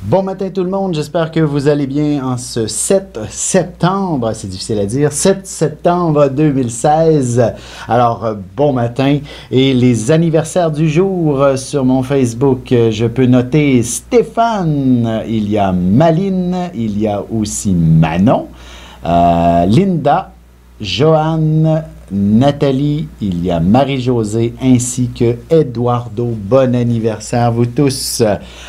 Bon matin tout le monde, j'espère que vous allez bien en ce 7 septembre, c'est difficile à dire, 7 septembre 2016. Alors, bon matin et les anniversaires du jour sur mon Facebook, je peux noter Stéphane, il y a Maline, il y a aussi Manon, Linda, Joanne, Nathalie, il y a Marie-Josée ainsi que Eduardo. Bon anniversaire vous tous.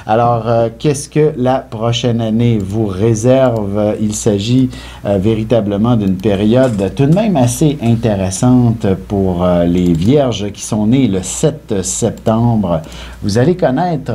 Alors, qu'est-ce que la prochaine année vous réserve? Il s'agit véritablement d'une période tout de même assez intéressante pour les vierges qui sont nées le 7 septembre. Vous allez connaître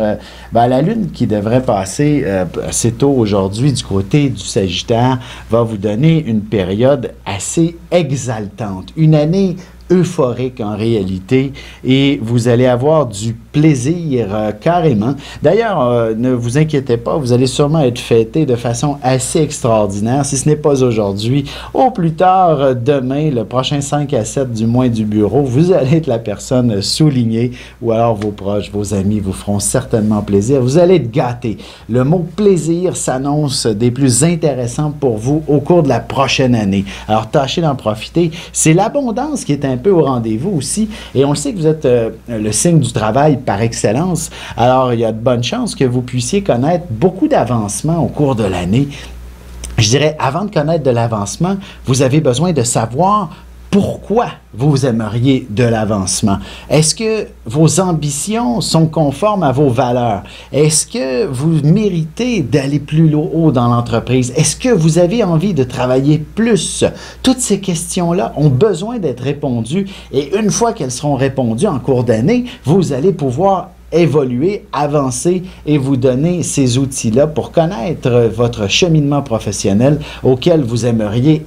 la lune qui devrait passer assez tôt aujourd'hui du côté du Sagittaire va vous donner une période assez exaltante. Une année euphorique en réalité et vous allez avoir du plaisir carrément. D'ailleurs, ne vous inquiétez pas, vous allez sûrement être fêté de façon assez extraordinaire, si ce n'est pas aujourd'hui, au plus tard demain, le prochain 5 à 7 du mois du bureau, vous allez être la personne soulignée ou alors vos proches, vos amis vous feront certainement plaisir. Vous allez être gâtés. Le mot plaisir s'annonce des plus intéressants pour vous au cours de la prochaine année. Alors, tâchez d'en profiter. C'est l'abondance qui est un peu au rendez-vous aussi. Et on le sait que vous êtes le signe du travail par excellence. Alors, il y a de bonnes chances que vous puissiez connaître beaucoup d'avancement au cours de l'année. Je dirais, avant de connaître de l'avancement, vous avez besoin de savoir pourquoi vous aimeriez de l'avancement. Est-ce que vos ambitions sont conformes à vos valeurs? Est-ce que vous méritez d'aller plus haut dans l'entreprise? Est-ce que vous avez envie de travailler plus? Toutes ces questions-là ont besoin d'être répondues et une fois qu'elles seront répondues en cours d'année, vous allez pouvoir évoluer, avancer et vous donner ces outils-là pour connaître votre cheminement professionnel auquel vous aimeriez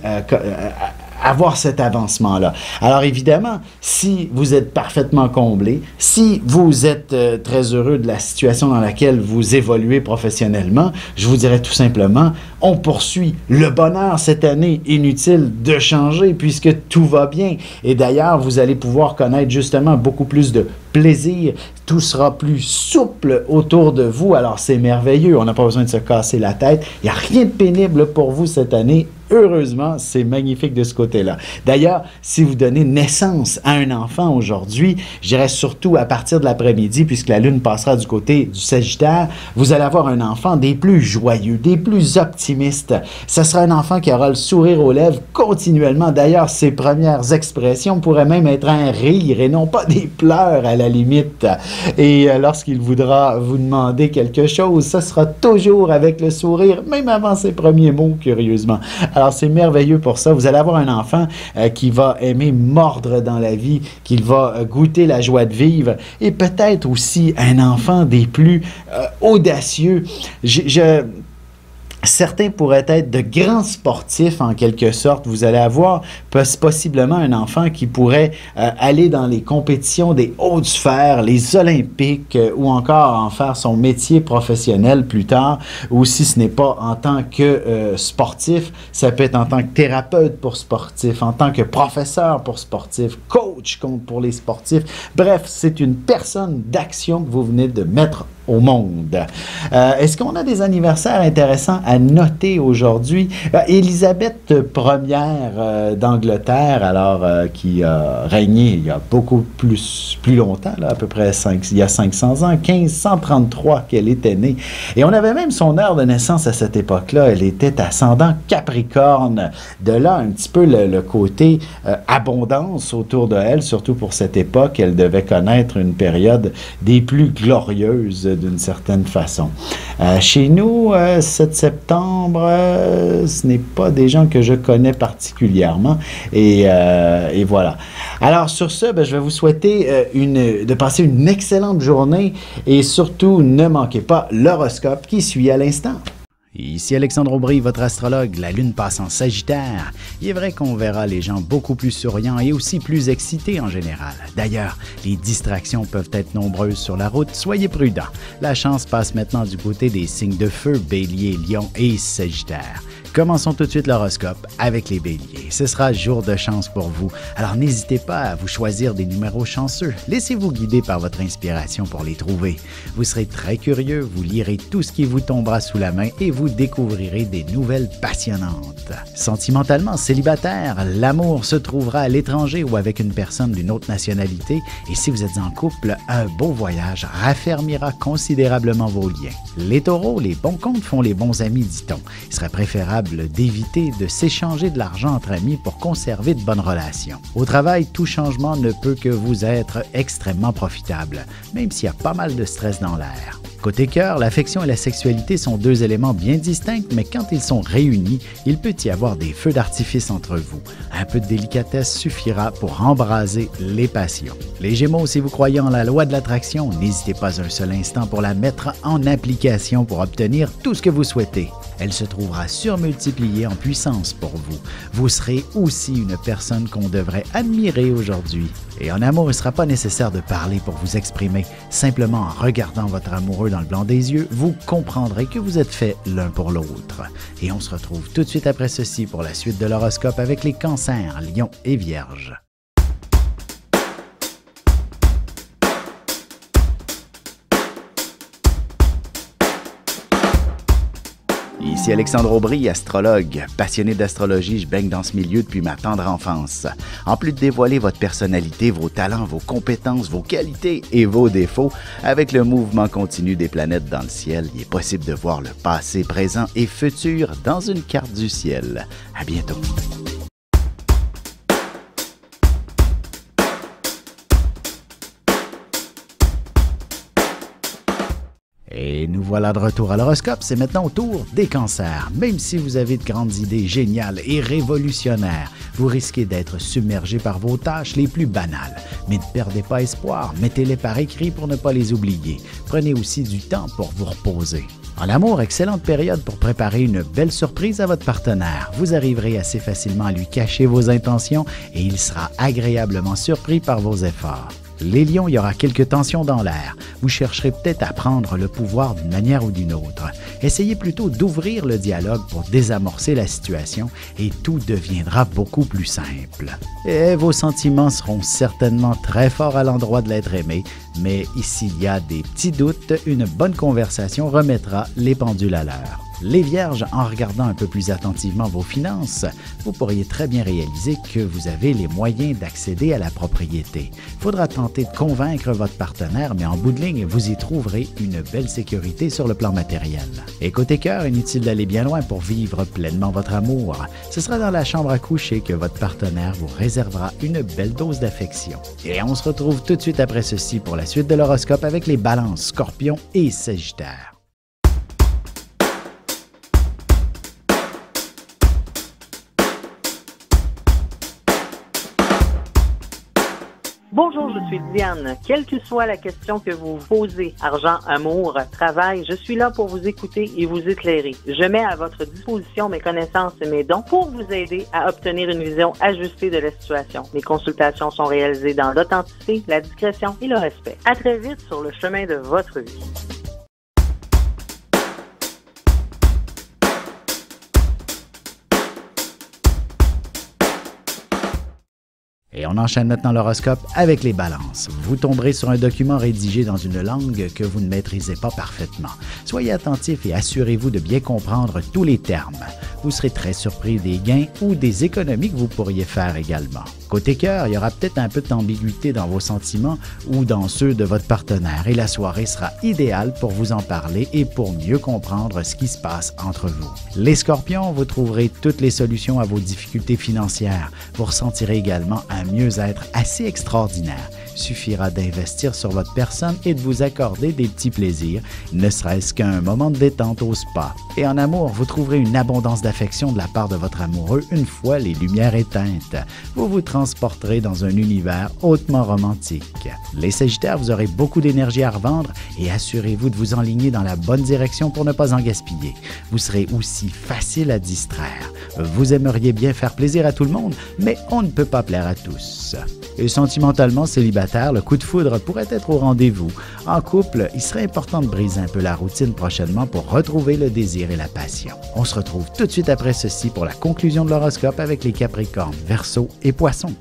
avoir cet avancement-là. Alors évidemment, si vous êtes parfaitement comblé, si vous êtes très heureux de la situation dans laquelle vous évoluez professionnellement, je vous dirais tout simplement, on poursuit. Le bonheur cette année, inutile de changer puisque tout va bien. Et d'ailleurs, vous allez pouvoir connaître justement beaucoup plus de plaisir. Tout sera plus souple autour de vous. Alors c'est merveilleux. On n'a pas besoin de se casser la tête. Il n'y a rien de pénible pour vous cette année. Heureusement, c'est magnifique de ce côté-là. D'ailleurs, si vous donnez naissance à un enfant aujourd'hui, je dirais surtout à partir de l'après-midi, puisque la lune passera du côté du Sagittaire, vous allez avoir un enfant des plus joyeux, des plus optimistes. Ce sera un enfant qui aura le sourire aux lèvres continuellement. D'ailleurs, ses premières expressions pourraient même être un rire et non pas des pleurs à la limite. Et lorsqu'il voudra vous demander quelque chose, ce sera toujours avec le sourire, même avant ses premiers mots, curieusement. Alors, c'est merveilleux pour ça. Vous allez avoir un enfant qui va aimer mordre dans la vie, qui va goûter la joie de vivre et peut-être aussi un enfant des plus audacieux. Certains pourraient être de grands sportifs en quelque sorte. Vous allez avoir possiblement un enfant qui pourrait aller dans les compétitions des hautes sphères, les Olympiques ou encore en faire son métier professionnel plus tard. Ou si ce n'est pas en tant que sportif, ça peut être en tant que thérapeute pour sportifs, en tant que professeur pour sportifs, coach pour les sportifs. Bref, c'est une personne d'action que vous venez de mettre au monde. Est-ce qu'on a des anniversaires intéressants à noter aujourd'hui? Élisabeth Ier d'Angleterre, alors qui a régné il y a beaucoup plus longtemps, là, à peu près il y a 500 ans, 1533 qu'elle était née. Et on avait même son heure de naissance à cette époque-là. Elle était ascendant Capricorne. De là, un petit peu le côté abondance autour de elle, surtout pour cette époque. Elle devait connaître une période des plus glorieuses d'une certaine façon. Chez nous, 7 septembre, ce n'est pas des gens que je connais particulièrement. Et voilà. Alors, sur ce, je vais vous souhaiter de passer une excellente journée et surtout, ne manquez pas l'horoscope qui suit à l'instant. Ici Alexandre Aubry, votre astrologue. La lune passe en Sagittaire. Il est vrai qu'on verra les gens beaucoup plus souriants et aussi plus excités en général. D'ailleurs, les distractions peuvent être nombreuses sur la route. Soyez prudents. La chance passe maintenant du côté des signes de feu, Bélier, Lion et Sagittaire. Commençons tout de suite l'horoscope avec les béliers. Ce sera jour de chance pour vous, alors n'hésitez pas à vous choisir des numéros chanceux. Laissez-vous guider par votre inspiration pour les trouver. Vous serez très curieux, vous lirez tout ce qui vous tombera sous la main et vous découvrirez des nouvelles passionnantes. Sentimentalement célibataire, l'amour se trouvera à l'étranger ou avec une personne d'une autre nationalité et si vous êtes en couple, un beau voyage raffermira considérablement vos liens. Les taureaux, les bons comptes font les bons amis, dit-on. Il serait préférable d'éviter de s'échanger de l'argent entre amis pour conserver de bonnes relations. Au travail, tout changement ne peut que vous être extrêmement profitable, même s'il y a pas mal de stress dans l'air. Côté cœur, l'affection et la sexualité sont deux éléments bien distincts, mais quand ils sont réunis, il peut y avoir des feux d'artifice entre vous. Un peu de délicatesse suffira pour embraser les passions. Les Gémeaux, si vous croyez en la loi de l'attraction, n'hésitez pas un seul instant pour la mettre en application pour obtenir tout ce que vous souhaitez. Elle se trouvera surmultipliée en puissance pour vous. Vous serez aussi une personne qu'on devrait admirer aujourd'hui. Et en amour, il ne sera pas nécessaire de parler pour vous exprimer. Simplement en regardant votre amoureux dans le blanc des yeux, vous comprendrez que vous êtes faits l'un pour l'autre. Et on se retrouve tout de suite après ceci pour la suite de l'horoscope avec les cancers, lions et vierges. Ici Alexandre Aubry, astrologue. Passionné d'astrologie, je baigne dans ce milieu depuis ma tendre enfance. En plus de dévoiler votre personnalité, vos talents, vos compétences, vos qualités et vos défauts, avec le mouvement continu des planètes dans le ciel, il est possible de voir le passé, présent et futur dans une carte du ciel. À bientôt. Et nous voilà de retour à l'horoscope, c'est maintenant au tour des cancers. Même si vous avez de grandes idées géniales et révolutionnaires, vous risquez d'être submergé par vos tâches les plus banales. Mais ne perdez pas espoir, mettez-les par écrit pour ne pas les oublier. Prenez aussi du temps pour vous reposer. En amour, excellente période pour préparer une belle surprise à votre partenaire. Vous arriverez assez facilement à lui cacher vos intentions et il sera agréablement surpris par vos efforts. Les lions, il y aura quelques tensions dans l'air. Vous chercherez peut-être à prendre le pouvoir d'une manière ou d'une autre. Essayez plutôt d'ouvrir le dialogue pour désamorcer la situation et tout deviendra beaucoup plus simple. Et vos sentiments seront certainement très forts à l'endroit de l'être aimé, mais s'il y a des petits doutes, une bonne conversation remettra les pendules à l'heure. Les vierges, en regardant un peu plus attentivement vos finances, vous pourriez très bien réaliser que vous avez les moyens d'accéder à la propriété. Il faudra tenter de convaincre votre partenaire, mais en bout de ligne, vous y trouverez une belle sécurité sur le plan matériel. Et côté cœur, inutile d'aller bien loin pour vivre pleinement votre amour. Ce sera dans la chambre à coucher que votre partenaire vous réservera une belle dose d'affection. Et on se retrouve tout de suite après ceci pour la suite de l'horoscope avec les balances, scorpions et sagittaires. Bonjour, je suis Diane. Quelle que soit la question que vous posez, argent, amour, travail, je suis là pour vous écouter et vous éclairer. Je mets à votre disposition mes connaissances et mes dons pour vous aider à obtenir une vision ajustée de la situation. Mes consultations sont réalisées dans l'authenticité, la discrétion et le respect. À très vite sur le chemin de votre vie. Et on enchaîne maintenant l'horoscope avec les balances. Vous tomberez sur un document rédigé dans une langue que vous ne maîtrisez pas parfaitement. Soyez attentif et assurez-vous de bien comprendre tous les termes. Vous serez très surpris des gains ou des économies que vous pourriez faire également. Côté cœur, il y aura peut-être un peu d'ambiguïté dans vos sentiments ou dans ceux de votre partenaire et la soirée sera idéale pour vous en parler et pour mieux comprendre ce qui se passe entre vous. Les scorpions, vous trouverez toutes les solutions à vos difficultés financières. Vous ressentirez également un mieux-être assez extraordinaire. Suffira d'investir sur votre personne et de vous accorder des petits plaisirs, ne serait-ce qu'un moment de détente au spa. Et en amour, vous trouverez une abondance d'affection de la part de votre amoureux une fois les lumières éteintes. Vous vous transporterez dans un univers hautement romantique. Les Sagittaires, vous aurez beaucoup d'énergie à revendre et assurez-vous de vous enligner dans la bonne direction pour ne pas en gaspiller. Vous serez aussi facile à distraire. Vous aimeriez bien faire plaisir à tout le monde, mais on ne peut pas plaire à tous. Et sentimentalement célibataire, le coup de foudre pourrait être au rendez-vous. En couple, il serait important de briser un peu la routine prochainement pour retrouver le désir et la passion. On se retrouve tout de suite après ceci pour la conclusion de l'horoscope avec les Capricornes, Verseau et Poissons.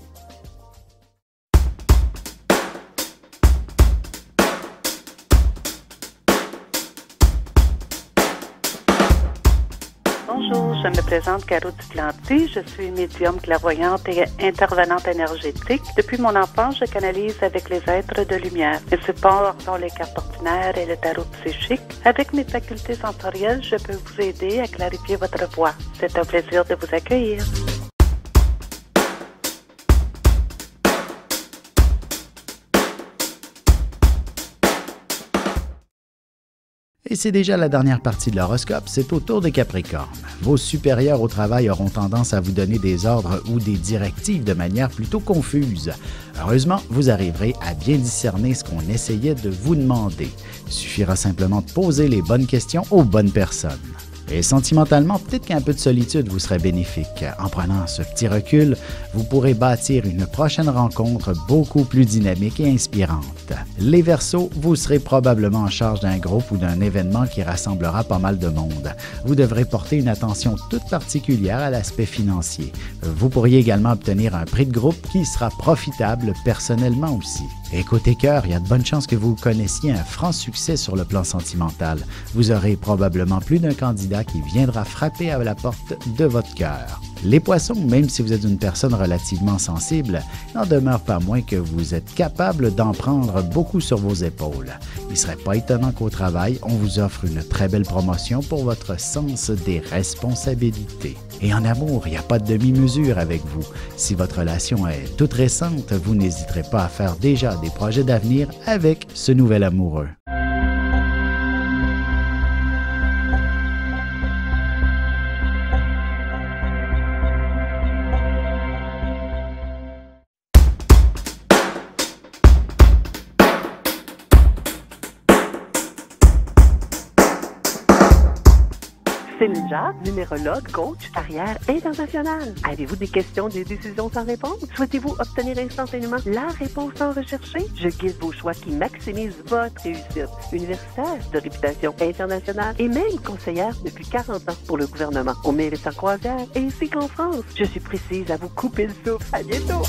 Bonjour, je me présente Caro Duplanty. Je suis médium clairvoyante et intervenante énergétique. Depuis mon enfance, je canalise avec les êtres de lumière. Mes supports sont les cartes ordinaires et le tarot psychique. Avec mes facultés sensorielles, je peux vous aider à clarifier votre voix. C'est un plaisir de vous accueillir. Et c'est déjà la dernière partie de l'horoscope, c'est au tour des Capricornes. Vos supérieurs au travail auront tendance à vous donner des ordres ou des directives de manière plutôt confuse. Heureusement, vous arriverez à bien discerner ce qu'on essayait de vous demander. Il suffira simplement de poser les bonnes questions aux bonnes personnes. Et sentimentalement, peut-être qu'un peu de solitude vous serait bénéfique. En prenant ce petit recul, vous pourrez bâtir une prochaine rencontre beaucoup plus dynamique et inspirante. Les Verseaux, vous serez probablement en charge d'un groupe ou d'un événement qui rassemblera pas mal de monde. Vous devrez porter une attention toute particulière à l'aspect financier. Vous pourriez également obtenir un prix de groupe qui sera profitable personnellement aussi. Et côté cœur, il y a de bonnes chances que vous connaissiez un franc succès sur le plan sentimental. Vous aurez probablement plus d'un candidat qui viendra frapper à la porte de votre cœur. Les Poissons, même si vous êtes une personne relativement sensible, n'en demeure pas moins que vous êtes capable d'en prendre beaucoup sur vos épaules. Il ne serait pas étonnant qu'au travail, on vous offre une très belle promotion pour votre sens des responsabilités. Et en amour, il n'y a pas de demi-mesure avec vous. Si votre relation est toute récente, vous n'hésiterez pas à faire déjà des projets d'avenir avec ce nouvel amoureux. Céline Jacques, numérologue, coach, carrière internationale. Avez-vous des questions, des décisions sans réponse? Souhaitez-vous obtenir instantanément la réponse sans rechercher? Je guide vos choix qui maximisent votre réussite. Universitaire de réputation internationale et même conseillère depuis 40 ans pour le gouvernement. On mérite en croisière ainsi qu'en France. Je suis précise à vous couper le souffle. À bientôt!